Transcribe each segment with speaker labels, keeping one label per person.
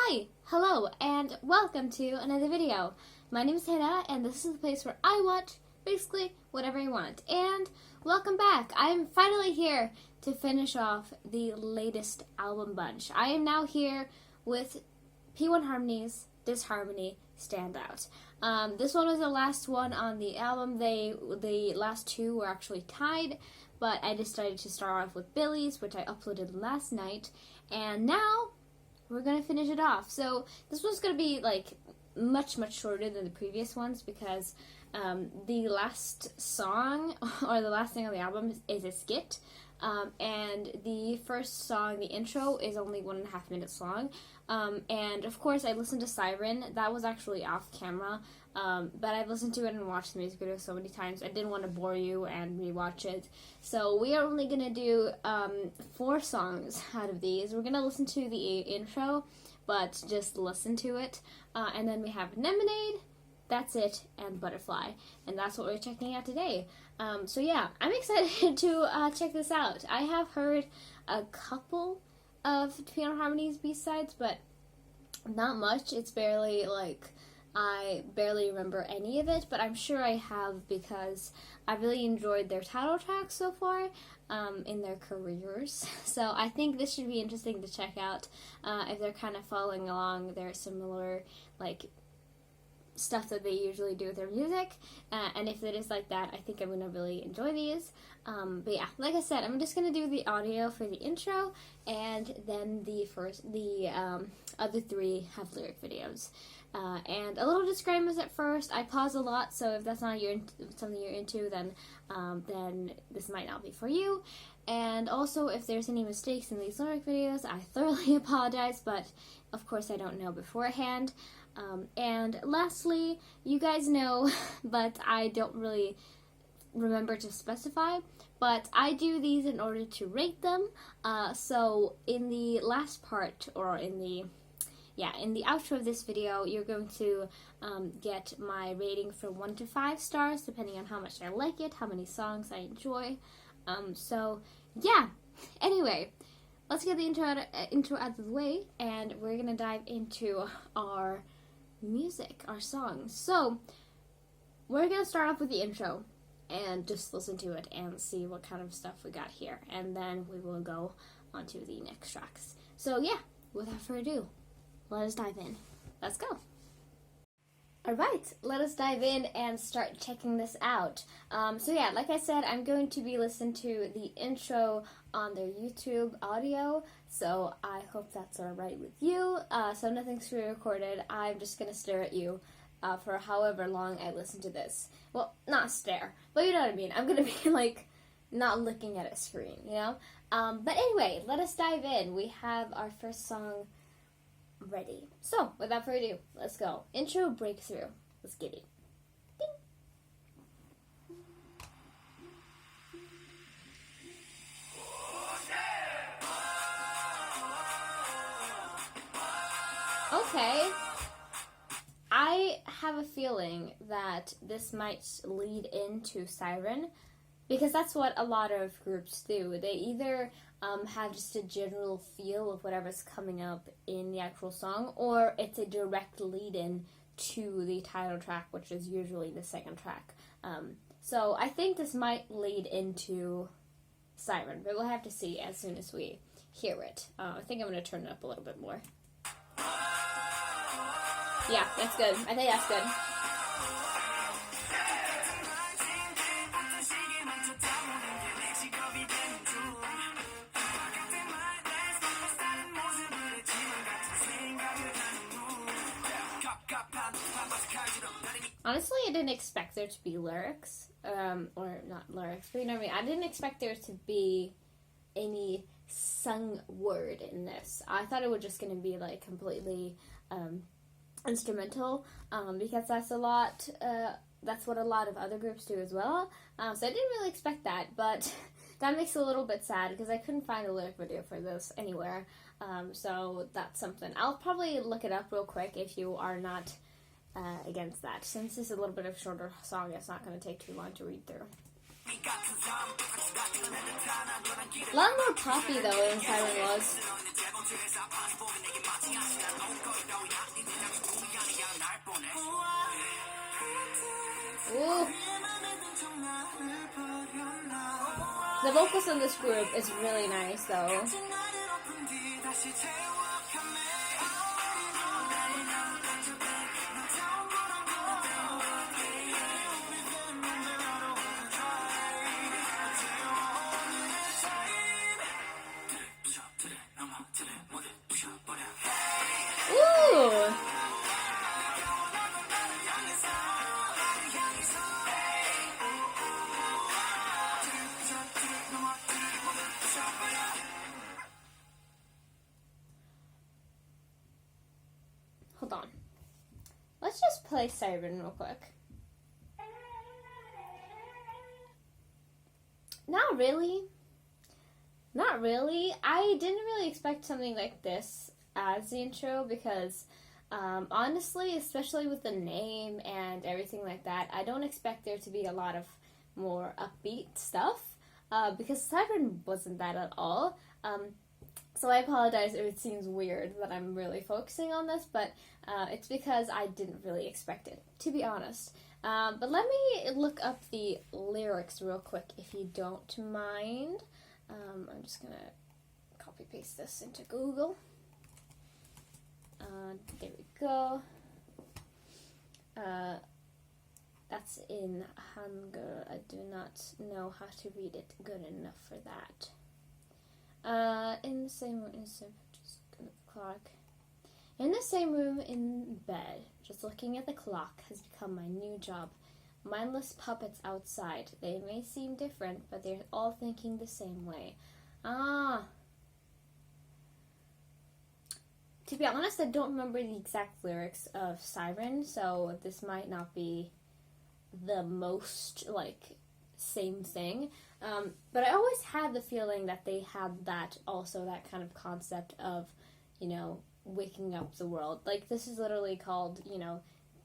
Speaker 1: Hi, hello, and welcome to another video. My name is Hannah, and this is the place where I watch basically whatever I want. And welcome back. I'm finally here to finish off the latest album bunch. I am now here with P1Harmony's DISHARMONY Standout. This one was the last one on the album. The last two were actually tied, but I decided to start off with Billy's, which I uploaded last night, and now we're gonna finish it off. So this one's gonna be like much shorter than the previous ones because the last song or the last thing on the album is a skit, and the first song, the intro, is only 1.5 minutes long. And of course I listened to Siren. That was actually off camera, but I've listened to it and watched the music video so many times I didn't want to bore you and rewatch it. So we are only gonna do 4 songs out of these. We're gonna listen to the intro, but just listen to it, and then we have Nemonade, That's It, and Butterfly, and that's what we're checking out today. So yeah, I'm excited to check this out. I have heard a couple of P1Harmony's B-sides, but not much. It's barely, like, I barely remember any of it, but I'm sure I have because I really enjoyed their title tracks so far in their careers. So I think this should be interesting to check out if they're kind of following along their similar, like, stuff that they usually do with their music, and if it is like that, I think I'm gonna really enjoy these. But yeah, like I said, I'm just gonna do the audio for the intro, and then the other 3 have lyric videos. And a little disclaimers at first. I pause a lot, so if that's not something you're into, then this might not be for you. And also, if there's any mistakes in these lyric videos, I thoroughly apologize, but of course I don't know beforehand. And lastly, you guys know, but I don't really remember to specify, but I do these in order to rate them. So in the last part, or in the outro of this video, you're going to get my rating from 1 to 5 stars, depending on how much I like it, how many songs I enjoy. So yeah, anyway, let's get the intro out of the way, and we're gonna dive into our music, our songs. So we're gonna start off with the intro and just listen to it and see what kind of stuff we got here, and then we will go on to the next tracks. So yeah, without further ado, let us dive in. Let's go. Alright, let us dive in and start checking this out. So yeah, like I said, I'm going to be listening to the intro on their YouTube audio, so I hope that's alright with you. So nothing's pre-recorded. I'm just going to stare at you for however long I listen to this. Well, not stare, but you know what I mean. I'm going to be like not looking at a screen, you know? But anyway, let us dive in. We have our first song ready. So, without further ado, let's go. Intro breakthrough. Let's get it. Ding. Okay. I have a feeling that this might lead into Siren, because that's what a lot of groups do. They either have just a general feel of whatever's coming up in the actual song, or it's a direct lead-in to the title track, which is usually the second track. So I think this might lead into Siren, but we'll have to see as soon as we hear it. I think I'm going to turn it up a little bit more. Yeah, that's good. I think that's good. Honestly, I didn't expect there to be lyrics, or not lyrics, but you know what I mean. I didn't expect there to be any sung word in this. I thought it was just going to be like completely instrumental, because that's what a lot of other groups do as well. So I didn't really expect that, but that makes it a little bit sad because I couldn't find a lyric video for this anywhere. So that's something. I'll probably look it up real quick if you are not against that. Since this is a little bit of a shorter song, it's not going to take too long to read through. A lot more poppy though than Siren was. Ooh. The vocals in this group is really nice though. Ooh. Hold on. Let's just play Siren real quick. Not really. Not really. I didn't really expect something like this as the intro because honestly, especially with the name and everything like that, I don't expect there to be a lot of more upbeat stuff because Siren wasn't that at all. So I apologize if it seems weird that I'm really focusing on this, but it's because I didn't really expect it, to be honest. But let me look up the lyrics real quick if you don't mind. I'm just going to copy paste this into Google. There we go. That's in Hangul. I do not know how to read it good enough for that. In the same room, just looking at the clock. In the same room, in bed, just looking at the clock has become my new job. Mindless puppets outside. They may seem different, but they're all thinking the same way. To be honest, I don't remember the exact lyrics of Siren, so this might not be the most, same thing. But I always had the feeling that they had that kind of concept of, waking up the world. This is literally called,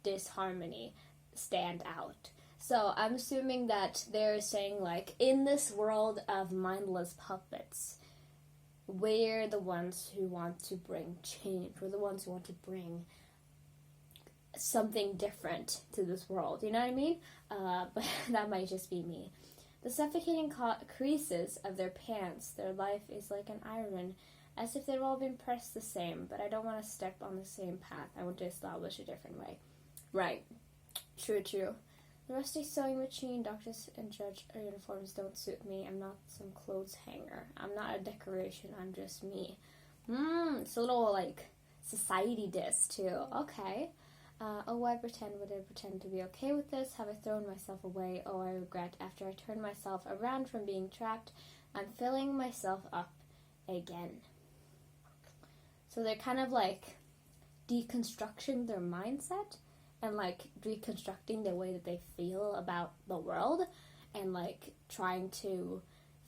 Speaker 1: DISHARMONY, stand out. So I'm assuming that they're saying, in this world of mindless puppets, we're the ones who want to bring change. We're the ones who want to bring something different to this world. You know what I mean? But that might just be me. The suffocating creases of their pants, their life is like an iron, as if they've all been pressed the same, but I don't want to step on the same path. I want to establish a different way. Right. True. The rusty sewing machine, doctors and judge uniforms don't suit me. I'm not some clothes hanger. I'm not a decoration. I'm just me. It's a little, society diss, too. Okay. Would I pretend to be okay with this? Have I thrown myself away? Oh, I regret. After I turn myself around from being trapped, I'm filling myself up again. So they're kind of, deconstructing their mindset and, reconstructing the way that they feel about the world and, trying to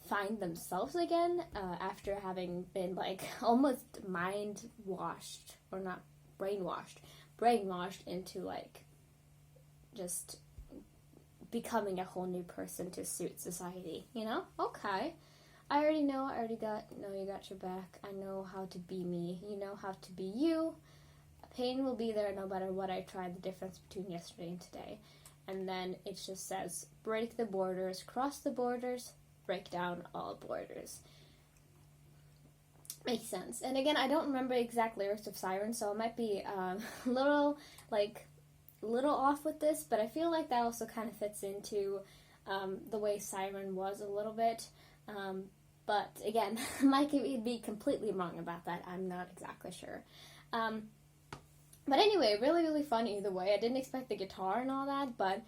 Speaker 1: find themselves again after having been, almost mind-washed, or not brainwashed into, just becoming a whole new person to suit society, Okay. I already know, you got your back. I know how to be me. You know how to be you. Pain will be there no matter what I try, the difference between yesterday and today. And then it just says, break the borders, cross the borders, break down all borders. Makes sense. And again, I don't remember the exact lyrics of Siren, so I might be a little off with this, but I feel like that also kind of fits into the way Siren was a little bit. But again, I might be completely wrong about that. I'm not exactly sure. But anyway, really, really fun either way. I didn't expect the guitar and all that, but,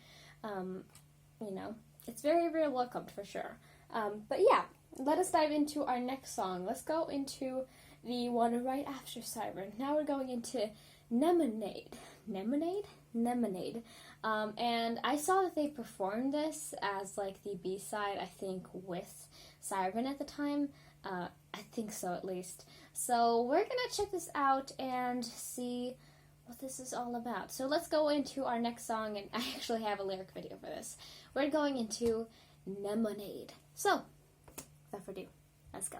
Speaker 1: it's very, very welcomed for sure. But yeah, let us dive into our next song. Let's go into the one right after Siren. Now we're going into Nemonade. Nemonade. And I saw that they performed this as, the B-side, I think, with Siren at the time. I think so, at least. So we're gonna check this out and see what this is all about. So let's go into our next song, and I actually have a lyric video for this. We're going into Nemonade. So, without further ado, let's go.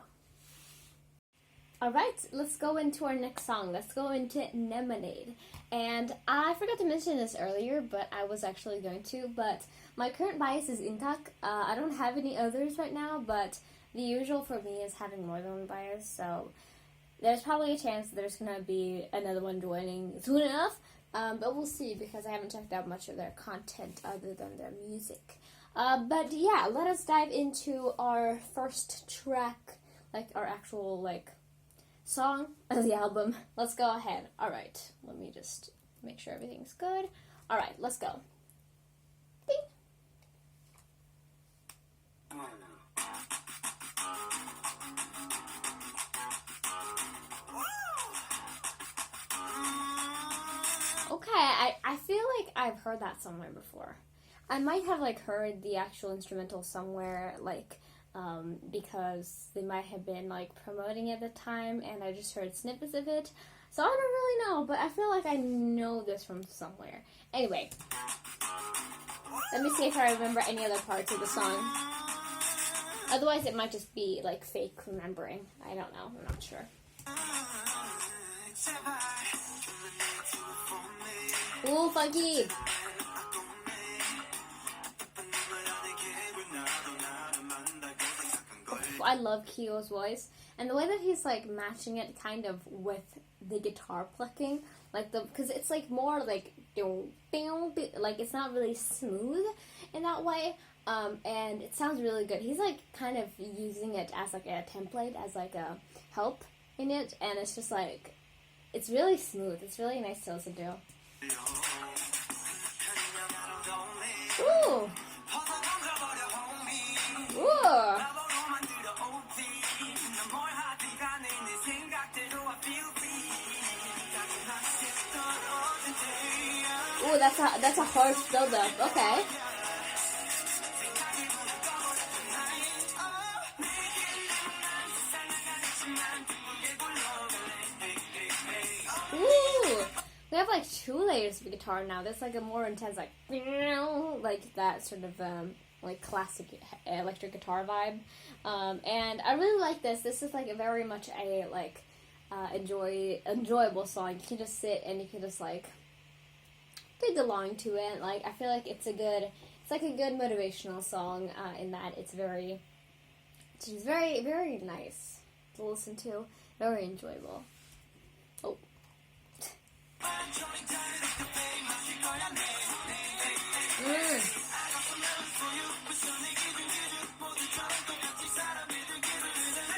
Speaker 1: Alright, let's go into our next song. Let's go into Nemonade. And I forgot to mention this earlier, but I was actually going to. But my current bias is Intak. I don't have any others right now, but the usual for me is having more than one bias. So there's probably a chance there's going to be another one joining soon enough. But we'll see, because I haven't checked out much of their content other than their music. But yeah, let us dive into our first track, like our actual, like, song of the album. Let's go ahead. Alright, let me just make sure everything's good. Alright, let's go. Ding. Okay, I feel like I've heard that somewhere before. I might have, like, heard the actual instrumental somewhere, like, because they might have been, like, promoting it at the time, and I just heard snippets of it. So I don't really know, but I feel like I know this from somewhere. Anyway, let me see if I remember any other parts of the song. Otherwise, it might just be, like, fake remembering. I don't know. I'm not sure. Ooh, funky! I love Kyo's voice, and the way that he's, like, matching it kind of with the guitar plucking, like, because it's, like, more, like, like, it's not really smooth in that way, and it sounds really good. He's, like, kind of using it as, like, a template, as, like, a help in it, and it's just, like, it's really smooth. It's really nice to listen to. Ooh! Ooh! Ooh, that's a harsh build-up. Okay. Ooh, we have like 2 layers of guitar now. There's like a more intense, like that sort of like classic electric guitar vibe. And I really like this. This is like very much a like enjoyable song. You can just sit and you can just like dig along to it. Like, I feel like it's like a good motivational song in that it's very nice to listen to, very enjoyable. Oh.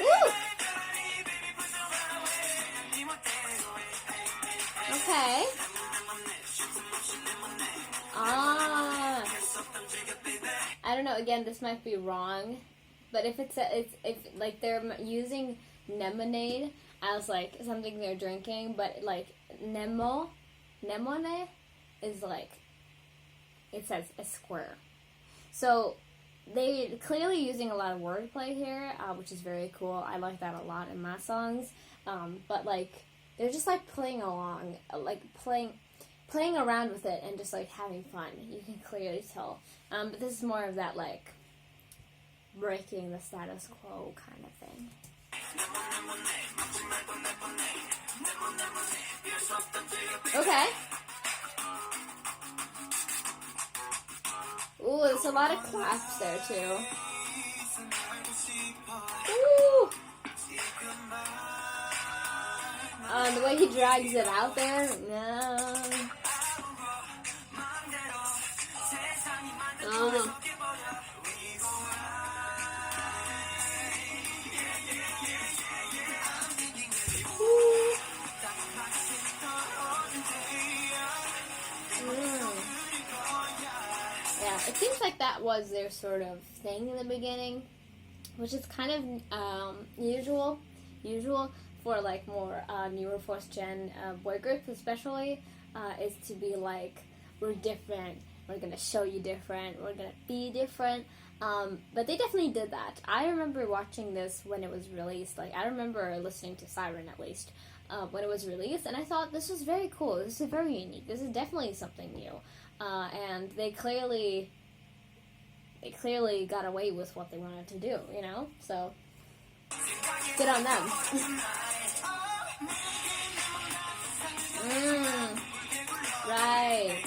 Speaker 1: Woo! Okay. I don't know, again, this might be wrong, but if if like they're using Nemonade as like something they're drinking, but like Nemonade is like, it says a square. So they're clearly using a lot of wordplay here, which is very cool. I like that a lot in my songs. But like, they're just like playing along, like playing around with it and just like having fun. You can clearly tell. But this is more of that like breaking the status quo kind of thing. Okay. Ooh, there's a lot of claps there too. Ooh. The way he drags it out there, no. Yeah, it seems like that was their sort of thing in the beginning, which is kind of usual for like more newer 4th gen boy groups, especially, is to be like, we're different, we're gonna show you different, we're gonna be different. But they definitely did that. I remember watching this when it was released. Like, I remember listening to Siren at least when it was released, and I thought this was very cool. This is very unique. This is definitely something new. And they clearly they clearly got away with what they wanted to do, you know? So, good on them. Right.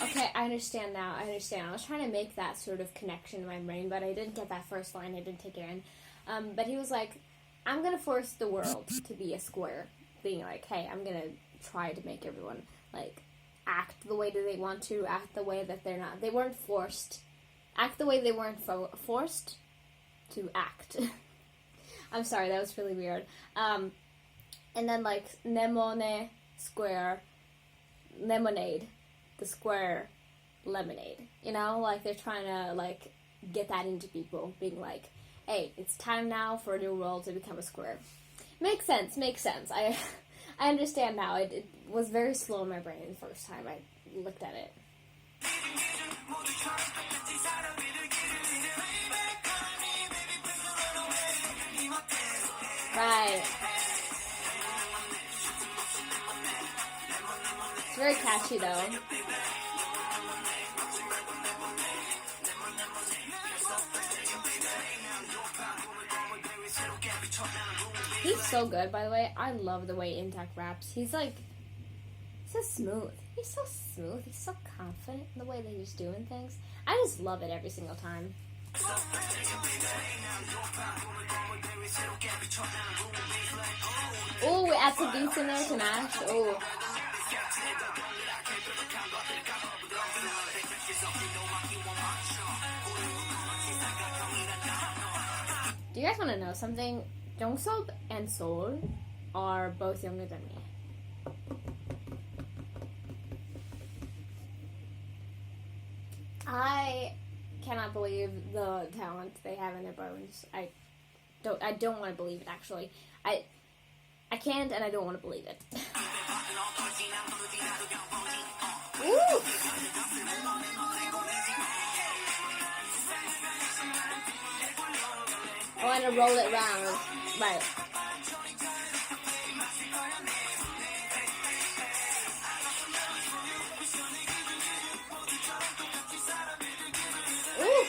Speaker 1: Okay, I understand now. I was trying to make that sort of connection in my brain, but I didn't get that first line. I didn't take it in. But he was like, I'm going to force the world to be a square. Being like, hey, I'm going to try to make everyone, like, act the way that they want to, act the way that they're not. They weren't forced. Act the way they weren't forced to act. I'm sorry, that was really weird. And then, like, Nemonade, square, Nemonade, the square lemonade. You know, like, they're trying to, like, get that into people, being like, hey, it's time now for a new world to become a square. Makes sense. I understand now. It was very slow in my brain the first time I looked at it. Right. It's very catchy though. He's so good, by the way. I love the way Intact raps. He's so smooth. He's so smooth. He's so confident in the way that he's doing things. I just love it every single time. Oh, we add some beats in there to match. Oh. Do you guys want to know something? Jongseok and Seoul are both younger than me. I cannot believe the talent they have in their bones. I don't want to believe it, actually. I can't, and I don't want to believe it. Woo! I want to roll it round. Right. Ooh.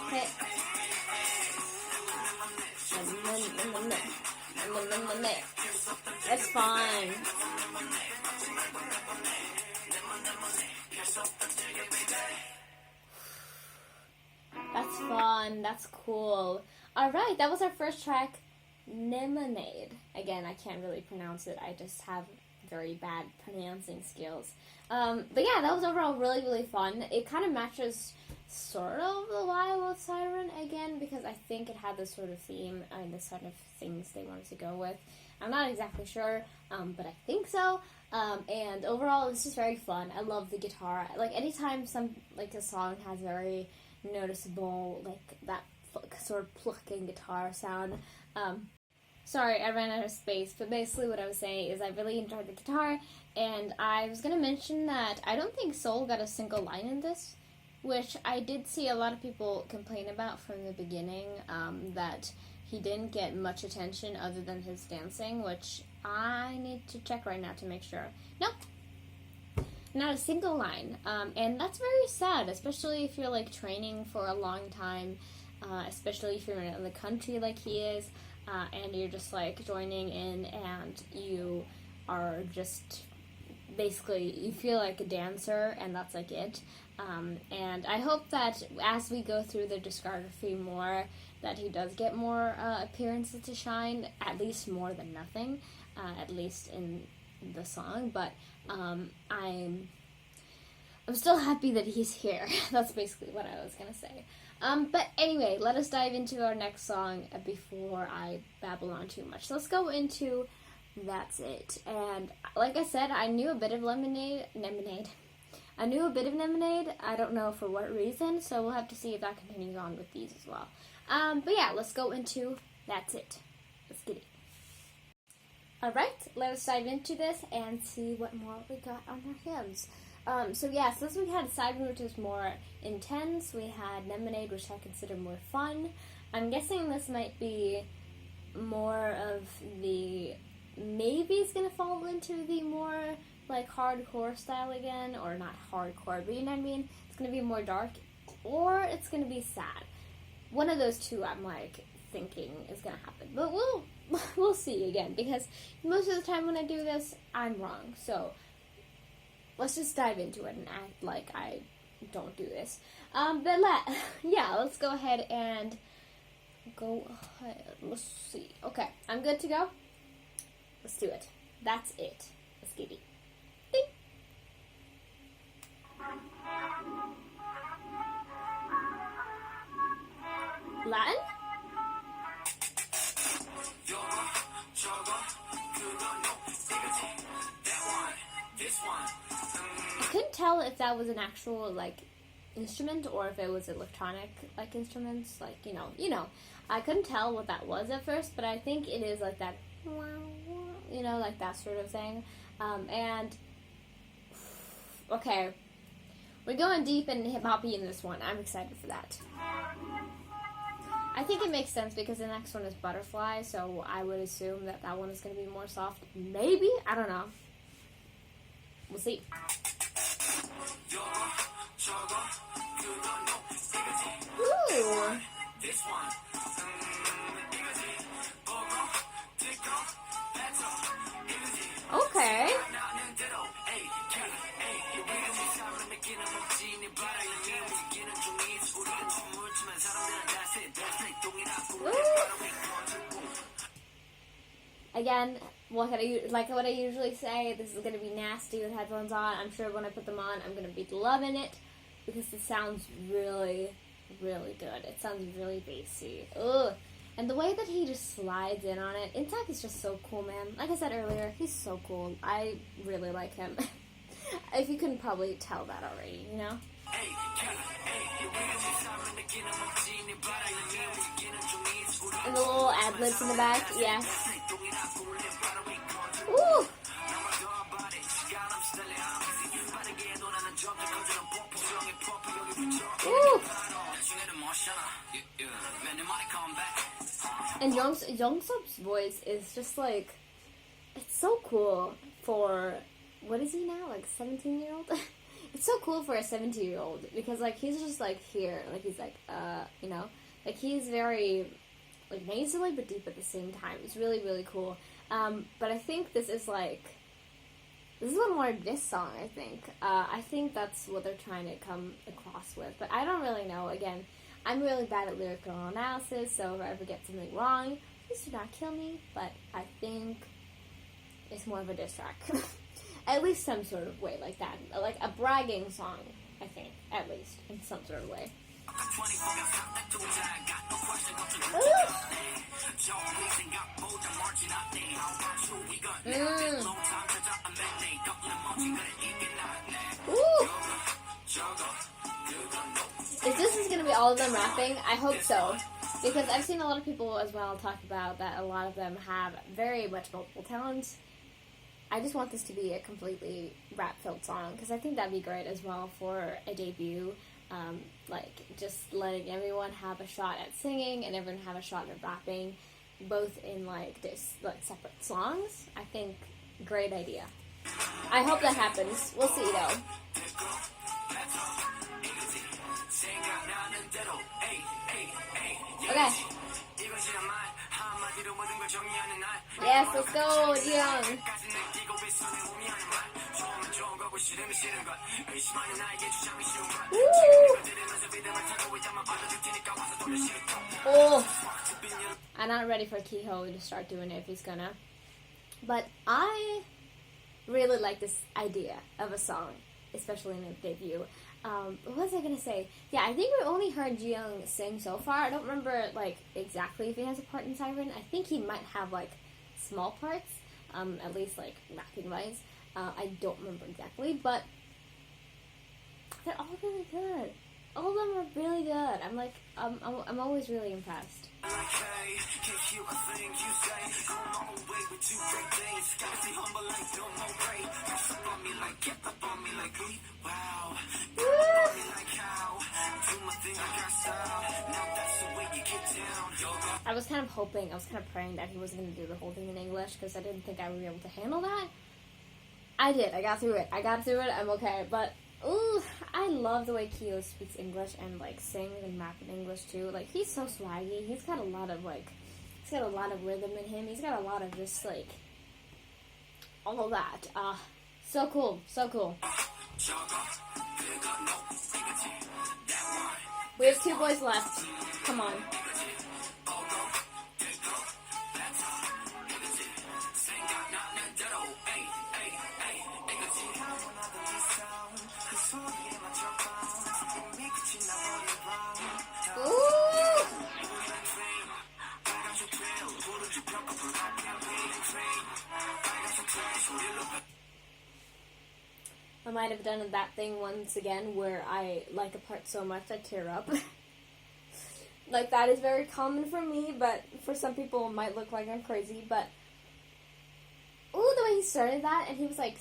Speaker 1: Hey. That's fine. That's fun. That's cool. Alright, that was our first track, Nemonade. Again, I can't really pronounce it. I just have very bad pronouncing skills. But yeah, that was overall really, really fun. It kind of matches sort of the Wild Siren again, because I think it had this sort of theme and the sort of things they wanted to go with. I'm not exactly sure, but I think so. And overall, it's just very fun. I love the guitar. Like, anytime a song has very noticeable, like, that sort of plucking guitar sound. Sorry, I ran out of space, but basically what I was saying is I really enjoyed the guitar, and I was going to mention that I don't think Seoul got a single line in this, which I did see a lot of people complain about from the beginning, that he didn't get much attention other than his dancing, which I need to check right now to make sure. Nope. Not a single line. And that's very sad, especially if you're, like, training for a long time, especially if you're in another country like he is, and you're just, like, joining in and you are just, basically, you feel like a dancer and that's, like, it. And I hope that as we go through the discography more, that he does get more appearances to shine, at least more than nothing, at least in the song, but I'm still happy that he's here. That's basically what I was gonna say. But anyway, let us dive into our next song before I babble on too much. So let's go into That's It. And like I said, I knew a bit of Nemonade. I knew a bit of Nemonade. I don't know for what reason, so we'll have to see if that continues on with these as well. But yeah, let's go into That's It. Let's get it. Alright, let's dive into this and see what more we got on our hands. So this we had Siren, which was more intense. We had Nemonade, which I consider more fun. I'm guessing this might be more of the, maybe it's gonna fall into the more like hardcore style again, or not hardcore, but you know what I mean? It's gonna be more dark, or it's gonna be sad. One of those two I'm like thinking is gonna happen, but we'll see again, because most of the time when I do this, I'm wrong. So let's just dive into it and act like I don't do this. Let's go ahead and let's see. Okay, I'm good to go. Let's do it. That's it. Let's get it. Ding. Latin? I couldn't tell if that was an actual like instrument or if it was electronic like instruments, like you know. I couldn't tell what that was at first, but I think it is like that, you know, like that sort of thing. And okay, we're going deep and hip hoppy in this one. I'm excited for that. I think it makes sense because the next one is Butterfly, so I would assume that that one is going to be more soft. Maybe? I don't know. We'll see. Ooh. Okay. Again, what I usually say, this is going to be nasty with headphones on. I'm sure when I put them on, I'm going to be loving it because it sounds really, really good. It sounds really bassy. Ugh. And the way that he just slides in on it, Intak is just so cool, man. Like I said earlier, he's so cool. I really like him. If you couldn't probably tell that already, you know? And the little ad-libs in the back, yeah. Ooh! Ooh! And Yongsub's voice is just like, it's so cool for, what is he now, like 17-year-old? It's so cool for a 17-year-old because like he's just like here, like he's like, you know, like he's very like nasally but deep at the same time. It's really, really cool. But I think this is one more this song, I think. I think that's what they're trying to come across with. But I don't really know. Again, I'm really bad at lyrical analysis, so if I ever get something wrong, please do not kill me. But I think it's more of a diss track. At least some sort of way like that. Like a bragging song, I think. At least, in some sort of way. Ooh. If this is going to be all of them rapping, I hope so. Because I've seen a lot of people as well talk about that a lot of them have very much multiple talents. I just want this to be a completely rap-filled song, because I think that'd be great as well for a debut. Like, just letting everyone have a shot at singing and everyone have a shot at rapping, both in, like, this, like, separate songs. I think, great idea. I hope that happens. We'll see, though. Okay. Yes, let's go, Jiyoung. Oh, I'm not ready for Kiho to start doing it if he's gonna. But I really like this idea of a song, especially in a debut. What was I gonna say? Yeah, I think we only heard Jiyoung sing so far. I don't remember, like, exactly if he has a part in Siren. I think he might have, like, small parts, at least, like, rapping-wise. I don't remember exactly, but they're all really good. All of them are really good. I'm like, I'm always really impressed. I was kind of hoping, I was kind of praying that he wasn't going to do the whole thing in English because I didn't think I would be able to handle that. I did. I got through it. I'm okay. But, ooh, I love the way Kyo speaks English and, like, sings and rap in English, too. Like, he's so swaggy. He's got a lot of, like, he's got a lot of rhythm in him. He's got a lot of just, like, all of that. So cool. So cool. We have 2 boys left. Come on. I might have done that thing once again where I like a part so much I tear up. Like, that is very common for me, but for some people it might look like I'm crazy, but ooh, the way he started that, and he was like,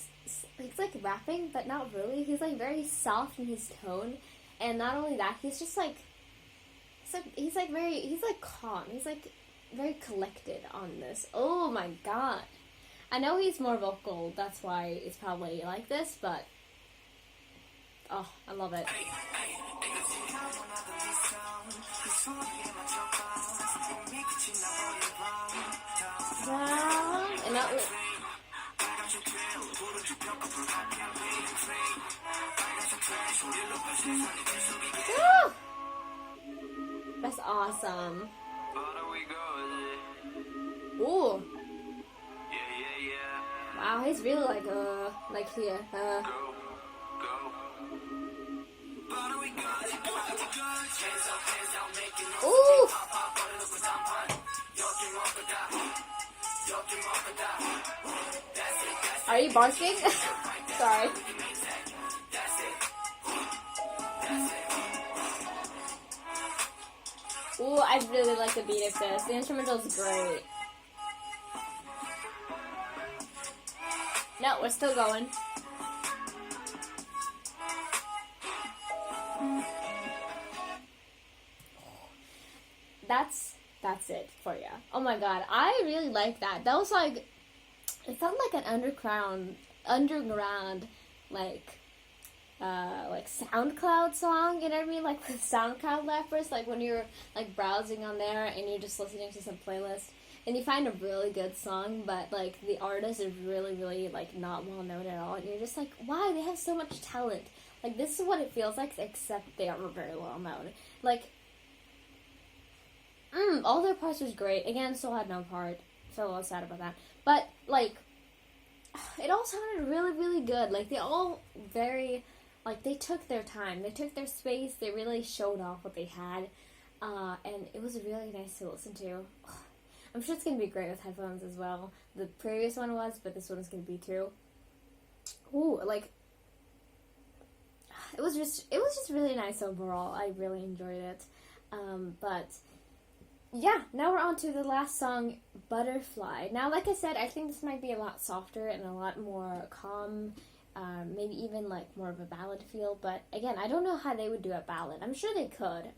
Speaker 1: he's like rapping, but not really. He's like very soft in his tone, and not only that, he's just like, he's like calm. He's like very collected on this. Oh my god. I know he's more vocal, that's why it's probably like this, but oh, I love it. And that was... Woo! That's awesome. Ooh. Wow, he's really like here. Ooh. Are you barking? Sorry. Ooh, I really like the beat of this. The instrumental is great. No, we're still going. That's it for you. Oh my god, I really like that. That was like, it felt like an underground, like SoundCloud song, you know what I mean? Like with SoundCloud rappers, like when you're like browsing on there and you're just listening to some playlist and you find a really good song, but like the artist is really, really like not well known at all, and you're just like, why? They have so much talent. Like, this is what it feels like, except they are very well known. Like, all their parts was great. Again, still had no part. So a little sad about that. But, like, it all sounded really, really good. Like, they all very, like, they took their time. They took their space. They really showed off what they had. And it was really nice to listen to. I'm sure it's going to be great with headphones as well. The previous one was, but this one is going to be too. Ooh, like, it was just really nice overall. I really enjoyed it. But yeah, now we're on to the last song, Butterfly. Now, like I said, I think this might be a lot softer and a lot more calm, maybe even like more of a ballad feel. But again, I don't know how they would do a ballad. I'm sure they could,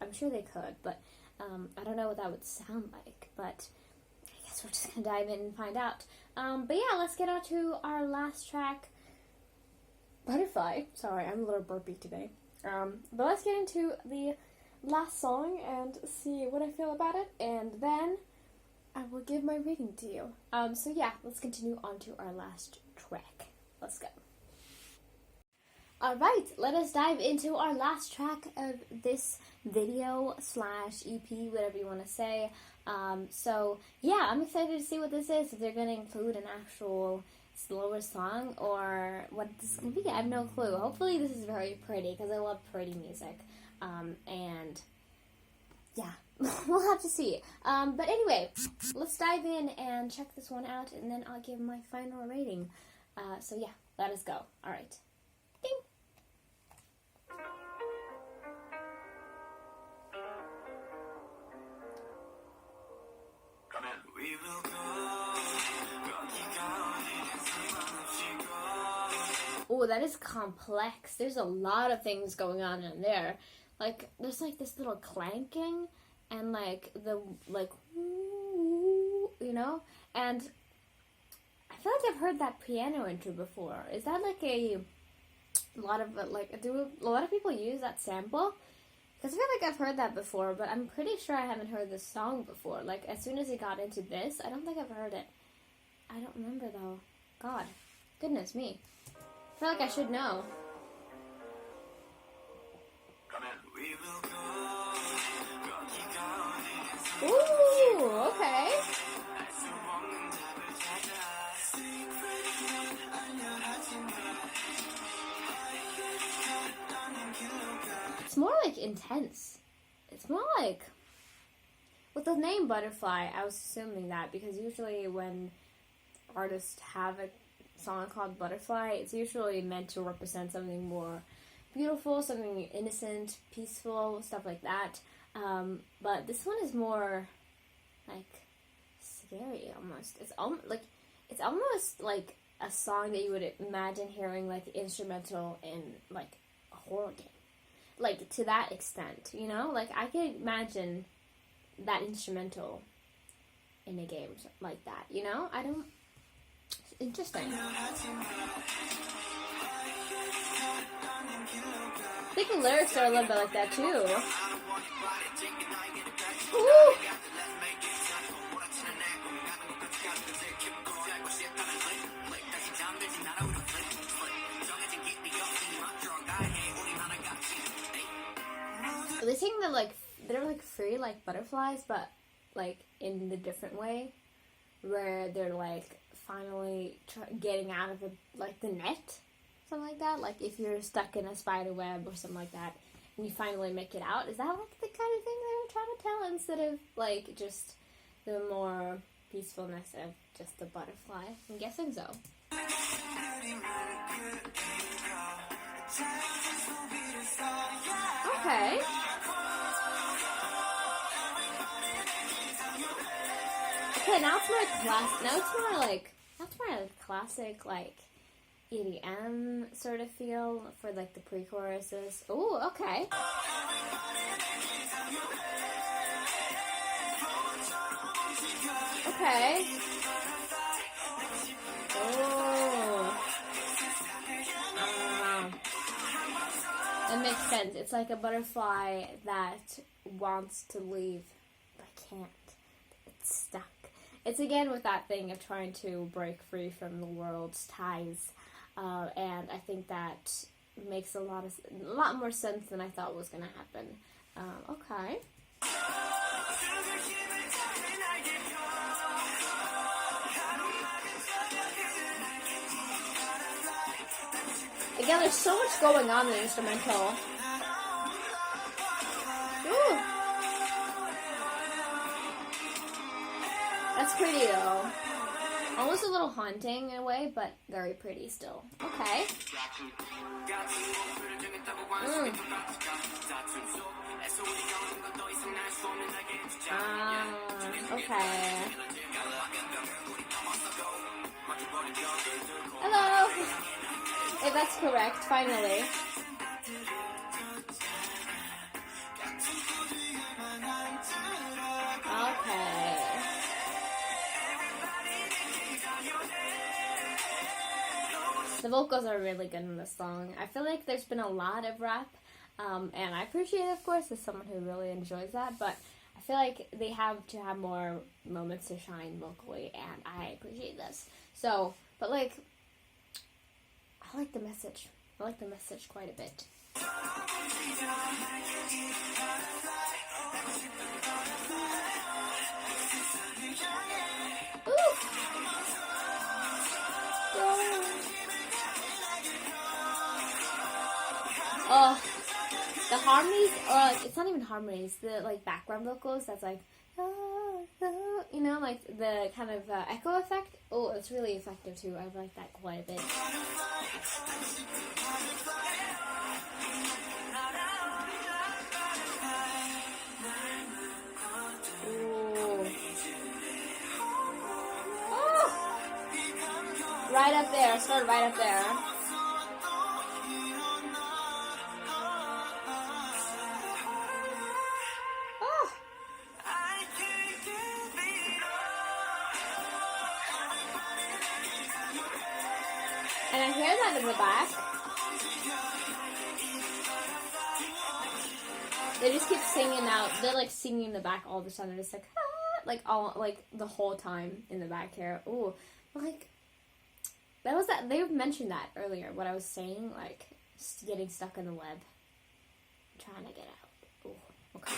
Speaker 1: but I don't know what that would sound like. But I guess we're just gonna dive in and find out. But yeah, let's get on to our last track, Butterfly. Sorry, I'm a little burpy today. But let's get into the last song and see what I feel about it, and then I will give my rating to you. So yeah, let's continue on to our last track. Let's go. Alright, let us dive into our last track of this video / EP, whatever you want to say. So yeah, I'm excited to see what this is, if they're going to include an actual slower song or what this is going to be. I have no clue. Hopefully this is very pretty, because I love pretty music. And yeah, we'll have to see. But anyway, let's dive in and check this one out, and then I'll give my final rating. So yeah, let us go. Alright. Ding! Oh, that is complex. There's a lot of things going on in there. like there's like this little clanking and like the like you know, and I feel like I've heard that piano intro before. Is that like a lot of like, do a lot of people use that sample? Because I feel like I've heard that before, but I'm pretty sure I haven't heard this song before. Like, as soon as he got into this, I don't think I've heard it. I don't remember, though. God. Goodness me. I feel like I should know. Ooh, okay. It's more like intense. It's more like, with the name Butterfly, I was assuming that because usually when artists have a song called Butterfly, it's usually meant to represent something more beautiful, something innocent, peaceful, stuff like that. But this one is more like scary almost. It's almost like a song that you would imagine hearing like instrumental in like a horror game. Like, to that extent, you know? Like, I can imagine that instrumental in a game like that, you know? Interesting. I think the lyrics are a little bit like that, too. Ooh! They sing that like they're like free like butterflies, but like in the different way, where they're like finally getting out of the net, something like that. Like if you're stuck in a spider web or something like that, and you finally make it out. Is that like the kind of thing they were trying to tell, instead of like just the more peacefulness of just the butterfly? I'm guessing so. Okay. Okay, now it's more classic like EDM sort of feel for like the pre-choruses. Ooh, okay. Okay. Oh. It makes sense. It's like a butterfly that wants to leave but can't. It's stuck. It's again with that thing of trying to break free from the world's ties, and I think that makes a lot more sense than I thought was going to happen. Okay. Again, there's so much going on in the instrumental. Ooh. That's pretty though. Almost a little haunting in a way, but very pretty still. Okay. Okay. Hello! If that's correct, finally. Okay. The vocals are really good in this song. I feel like there's been a lot of rap, and I appreciate it, of course, as someone who really enjoys that, but I feel like they have to have more moments to shine vocally, and I appreciate this. So, but like, I like the message. I like the message quite a bit. Ooh. Oh, the harmonies, or like, it's not even harmonies, the like background vocals, that's like, you know, like the kind of echo effect. Oh, it's really effective too. I like that quite a bit. Ooh. Oh. Right up there, start right up there. I hear that in the back. They just keep singing out. They're like singing in the back all the time. They're just like all like the whole time in the back here. Ooh, like that was that. They mentioned that earlier. What I was saying, like getting stuck in the web, trying to get out. Ooh, okay.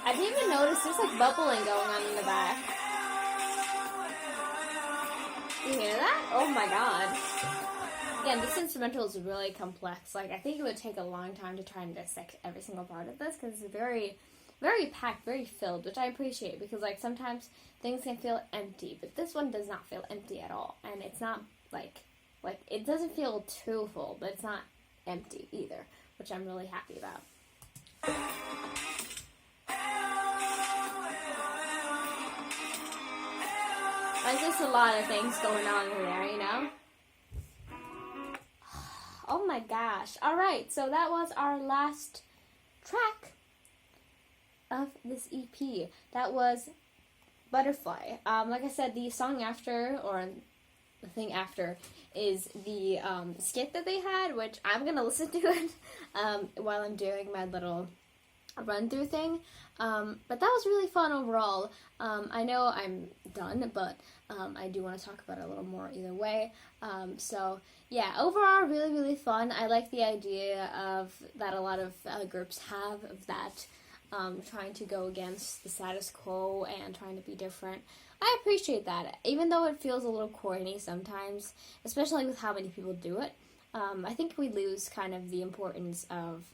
Speaker 1: I didn't even notice there's like bubbling going on in the back. You hear that? Oh my god. Again, this instrumental is really complex. Like, I think it would take a long time to try and dissect every single part of this because it's very, very packed, very filled, which I appreciate because, like, sometimes things can feel empty, but this one does not feel empty at all. And it's not, like it doesn't feel too full, but it's not empty either, which I'm really happy about. Like, there's a lot of things going on in there, you know? Oh my gosh. Alright, so that was our last track of this EP. That was Butterfly. Like I said, the song after, or the thing after, is the skit that they had, which I'm going to listen to it while I'm doing my little run-through thing. But that was really fun overall. I know I'm done, but I do want to talk about it a little more either way. So yeah, overall really, really fun. I like the idea of that a lot of groups have of that, trying to go against the status quo and trying to be different. I appreciate that, even though it feels a little corny sometimes, especially with how many people do it. I think we lose kind of the importance of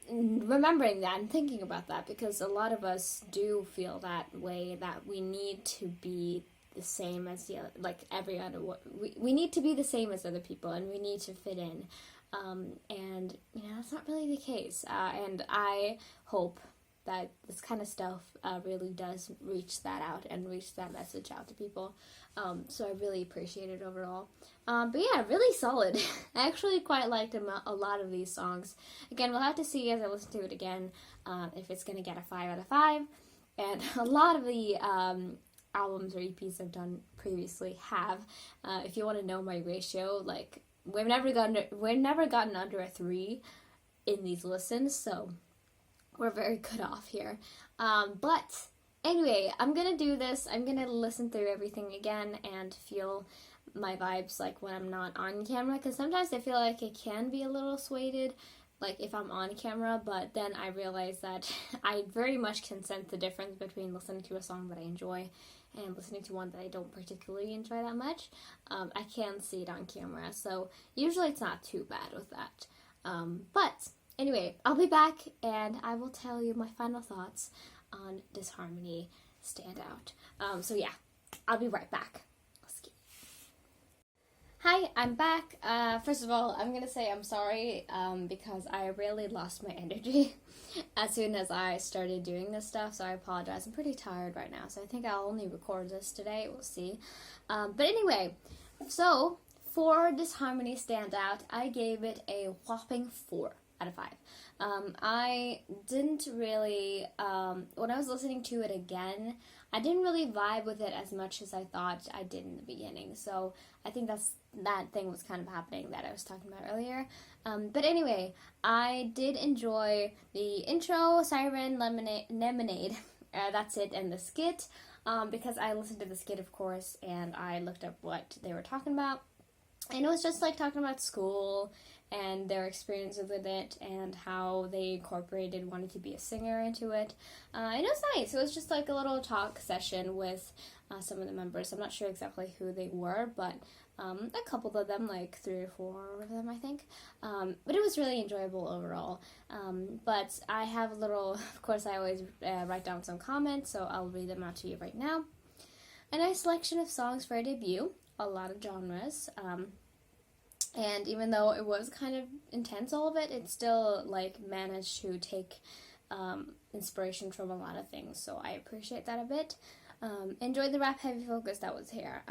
Speaker 1: remembering that and thinking about that, because a lot of us do feel that way, that we need to be the same as the other, like every other, we need to be the same as other people and we need to fit in, and you know, that's not really the case, and I hope that this kind of stuff really does reach that out and reach that message out to people. So I really appreciate it overall. But yeah, really solid. I actually quite liked a lot of these songs. Again, we'll have to see as I listen to it again if it's going to get a 5 out of 5. And a lot of the albums or EPs I've done previously have. If you want to know my ratio, like we've never gotten under a 3 in these listens, so we're very good off here. But anyway, I'm gonna do this. I'm gonna listen through everything again and feel my vibes like when I'm not on camera, because sometimes I feel like it can be a little swayed, like if I'm on camera, but then I realize that I very much can sense the difference between listening to a song that I enjoy and listening to one that I don't particularly enjoy that much. I can see it on camera, so usually it's not too bad with that. But anyway, I'll be back and I will tell you my final thoughts on DISHARMONY Standout. So yeah, I'll be right back. Hi, I'm back. First of all, I'm gonna say I'm sorry because I really lost my energy as soon as I started doing this stuff, so I apologize. I'm pretty tired right now, so I think I'll only record this today. We'll see. But anyway, so for DISHARMONY Standout, I gave it a whopping 4 out of 5. I didn't really, when I was listening to it again, I didn't really vibe with it as much as I thought I did in the beginning. So I think that thing was kind of happening that I was talking about earlier. But anyway, I did enjoy the intro, Siren, Nemonade, that's it, and the skit, because I listened to the skit, of course, and I looked up what they were talking about. And it was just like talking about school and their experiences with it and how they incorporated wanting to be a singer into it. And it was nice. It was just like a little talk session with some of the members. I'm not sure exactly who they were, but a couple of them, like 3 or 4 of them, I think. But it was really enjoyable overall. But I have a little, of course, I always write down some comments, so I'll read them out to you right now. A nice selection of songs for a debut. A lot of genres. And even though it was kind of intense, all of it, it still like managed to take inspiration from a lot of things, so I appreciate that a bit. Enjoyed the rap heavy focus that was here,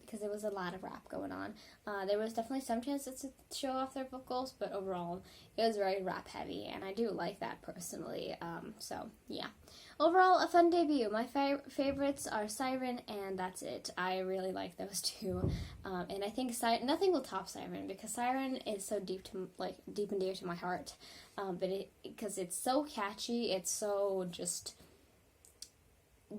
Speaker 1: because there was a lot of rap going on. There was definitely some chances to show off their vocals, but overall it was very rap heavy, and I do like that personally. So yeah, overall a fun debut. My favorites are Siren and That's It. I really like those two, and I think nothing will top Siren, because Siren is so deep and dear to my heart. Because it's so catchy, it's so just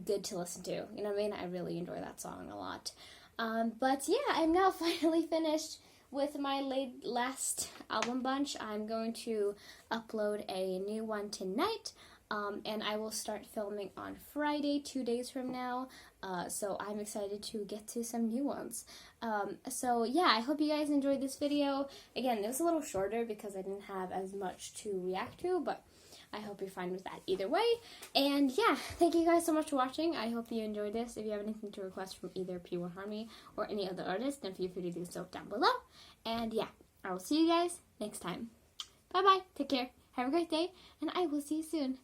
Speaker 1: good to listen to, you know what I mean? I really enjoy that song a lot. But yeah, I'm now finally finished with my last album bunch. I'm going to upload a new one tonight, and I will start filming on Friday, 2 days from now. So I'm excited to get to some new ones. So yeah, I hope you guys enjoyed this video. Again, it was a little shorter because I didn't have as much to react to, but I hope you're fine with that either way. And yeah, thank you guys so much for watching. I hope you enjoyed this. If you have anything to request from either P1Harmony or any other artist, then feel free to do so down below. And yeah, I will see you guys next time. Bye bye, take care, have a great day, and I will see you soon.